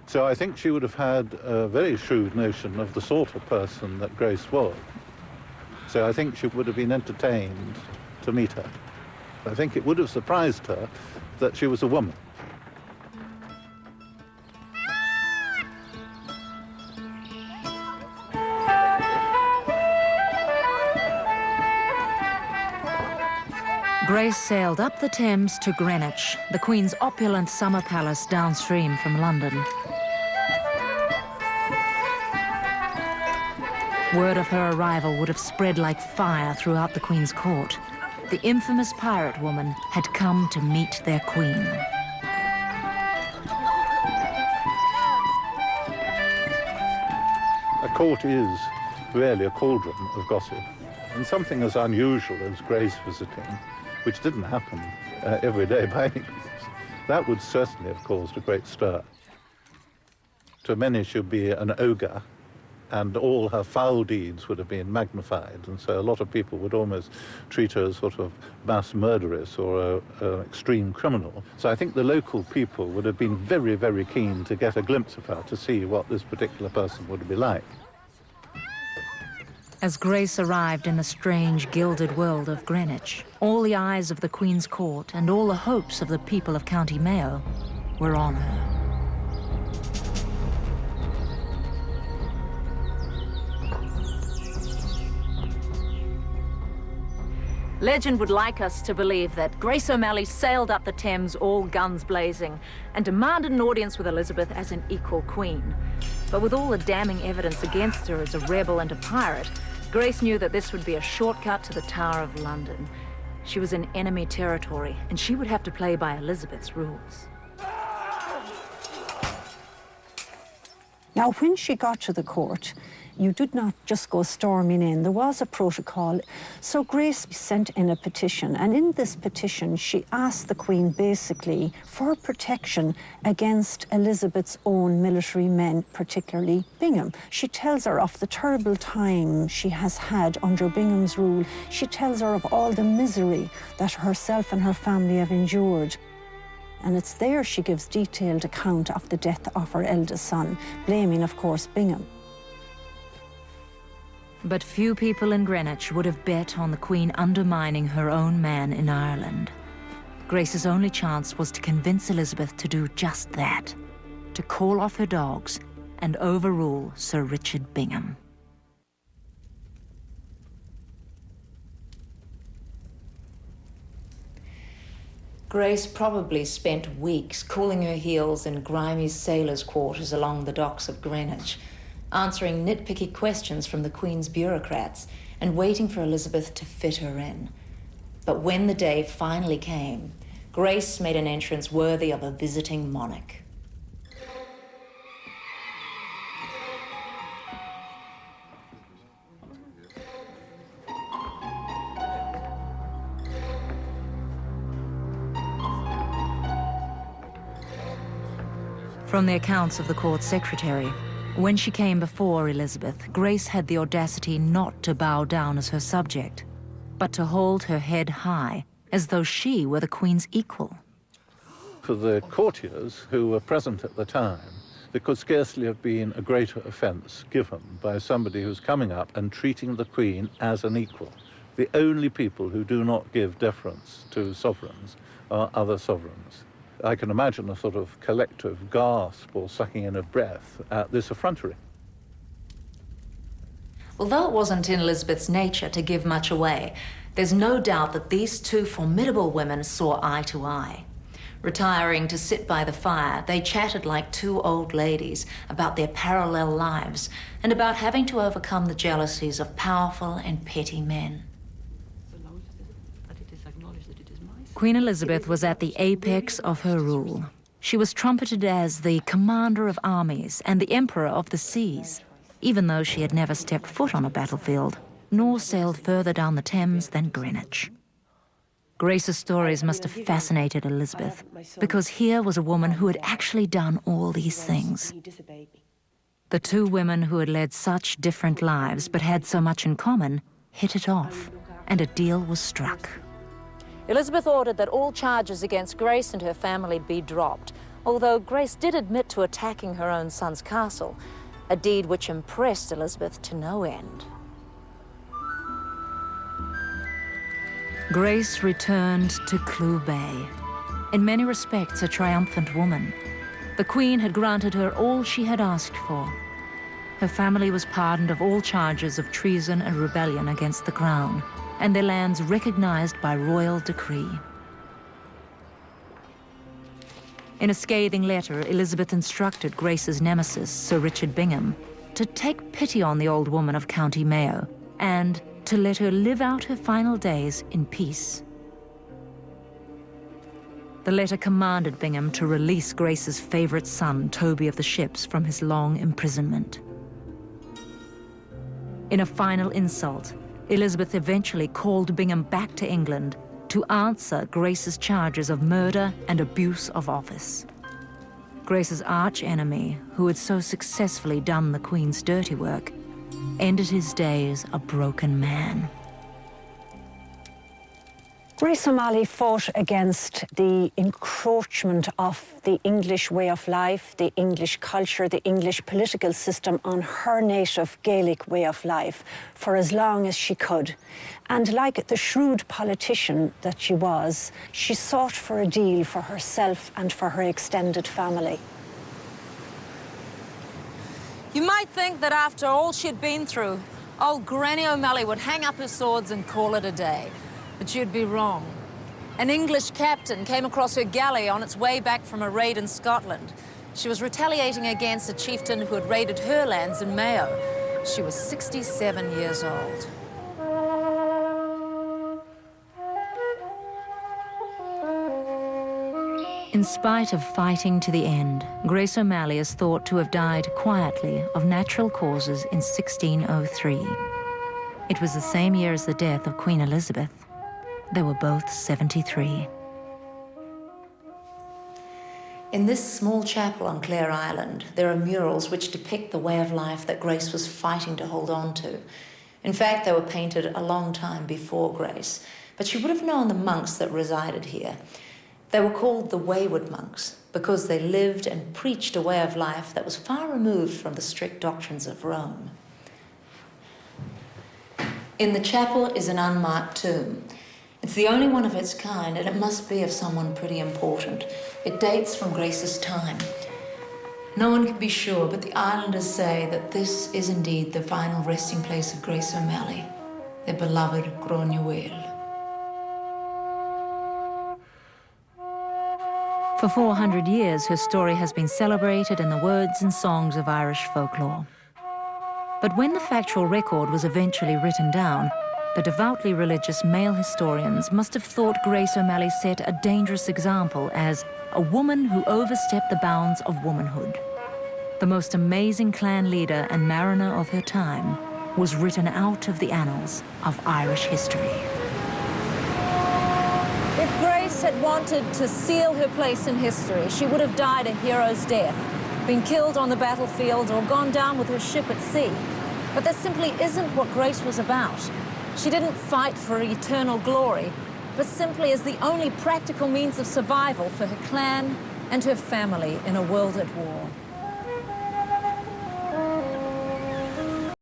So I think she would have had a very shrewd notion of the sort of person that Grace was. So I think she would have been entertained to meet her. I think it would have surprised her that she was a woman. Grace sailed up the Thames to Greenwich, the Queen's opulent summer palace downstream from London. Word of her arrival would have spread like fire throughout the Queen's court. The infamous pirate woman had come to meet their Queen. A court is really a cauldron of gossip. And something as unusual as Grace visiting, which didn't happen every day by any means, that would certainly have caused a great stir. To many she'd be an ogre, and all her foul deeds would have been magnified, and so a lot of people would almost treat her as sort of mass murderess or an extreme criminal. So I think the local people would have been very, very keen to get a glimpse of her, to see what this particular person would be like. As Grace arrived in the strange, gilded world of Greenwich, all the eyes of the Queen's court and all the hopes of the people of County Mayo were on her. Legend would like us to believe that Grace O'Malley sailed up the Thames all guns blazing and demanded an audience with Elizabeth as an equal queen. But with all the damning evidence against her as a rebel and a pirate, Grace knew that this would be a shortcut to the Tower of London. She was in enemy territory, and she would have to play by Elizabeth's rules. Now, when she got to the court, you did not just go storming in. There was a protocol. So Grace sent in a petition, and in this petition, she asked the Queen basically for protection against Elizabeth's own military men, particularly Bingham. She tells her of the terrible time she has had under Bingham's rule. She tells her of all the misery that herself and her family have endured. And it's there she gives detailed account of the death of her eldest son, blaming, of course, Bingham. But few people in Greenwich would have bet on the Queen undermining her own man in Ireland. Grace's only chance was to convince Elizabeth to do just that, to call off her dogs and overrule Sir Richard Bingham. Grace probably spent weeks cooling her heels in grimy sailors' quarters along the docks of Greenwich, answering nitpicky questions from the Queen's bureaucrats and waiting for Elizabeth to fit her in. But when the day finally came, Grace made an entrance worthy of a visiting monarch. From the accounts of the court secretary, when she came before Elizabeth, Grace had the audacity not to bow down as her subject, but to hold her head high, as though she were the Queen's equal. For the courtiers who were present at the time, there could scarcely have been a greater offence given by somebody who's coming up and treating the Queen as an equal. The only people who do not give deference to sovereigns are other sovereigns. I can imagine a sort of collective gasp or sucking in of breath at this effrontery. Although it wasn't in Elizabeth's nature to give much away, there's no doubt that these two formidable women saw eye to eye. Retiring to sit by the fire, they chatted like two old ladies about their parallel lives and about having to overcome the jealousies of powerful and petty men. Queen Elizabeth was at the apex of her rule. She was trumpeted as the commander of armies and the emperor of the seas, even though she had never stepped foot on a battlefield, nor sailed further down the Thames than Greenwich. Grace's stories must have fascinated Elizabeth, because here was a woman who had actually done all these things. The two women who had led such different lives but had so much in common hit it off, and a deal was struck. Elizabeth ordered that all charges against Grace and her family be dropped, although Grace did admit to attacking her own son's castle, a deed which impressed Elizabeth to no end. Grace returned to Clew Bay, in many respects a triumphant woman. The Queen had granted her all she had asked for. Her family was pardoned of all charges of treason and rebellion against the Crown, and their lands recognized by royal decree. In a scathing letter, Elizabeth instructed Grace's nemesis, Sir Richard Bingham, to take pity on the old woman of County Mayo and to let her live out her final days in peace. The letter commanded Bingham to release Grace's favorite son, Toby of the Ships, from his long imprisonment. In a final insult, Elizabeth eventually called Bingham back to England to answer Grace's charges of murder and abuse of office. Grace's arch-enemy, who had so successfully done the Queen's dirty work, ended his days a broken man. Grace O'Malley fought against the encroachment of the English way of life, the English culture, the English political system on her native Gaelic way of life for as long as she could. And like the shrewd politician that she was, she sought for a deal for herself and for her extended family. You might think that after all she'd been through, old Granny O'Malley would hang up her swords and call it a day. But you'd be wrong. An English captain came across her galley on its way back from a raid in Scotland. She was retaliating against a chieftain who had raided her lands in Mayo. She was 67 years old. In spite of fighting to the end, Grace O'Malley is thought to have died quietly of natural causes in 1603. It was the same year as the death of Queen Elizabeth. They were both 73. In this small chapel on Clare Island, there are murals which depict the way of life that Grace was fighting to hold on to. In fact, they were painted a long time before Grace, but she would have known the monks that resided here. They were called the Wayward Monks because they lived and preached a way of life that was far removed from the strict doctrines of Rome. In the chapel is an unmarked tomb. It's the only one of its kind, and it must be of someone pretty important. It dates from Grace's time. No one can be sure, but the islanders say that this is indeed the final resting place of Grace O'Malley, their beloved Granuaile. For 400 years, her story has been celebrated in the words and songs of Irish folklore. But when the factual record was eventually written down, the devoutly religious male historians must have thought Grace O'Malley set a dangerous example as a woman who overstepped the bounds of womanhood. The most amazing clan leader and mariner of her time was written out of the annals of Irish history. If Grace had wanted to seal her place in history, she would have died a hero's death, been killed on the battlefield or gone down with her ship at sea. But that simply isn't what Grace was about. She didn't fight for eternal glory, but simply as the only practical means of survival for her clan and her family in a world at war.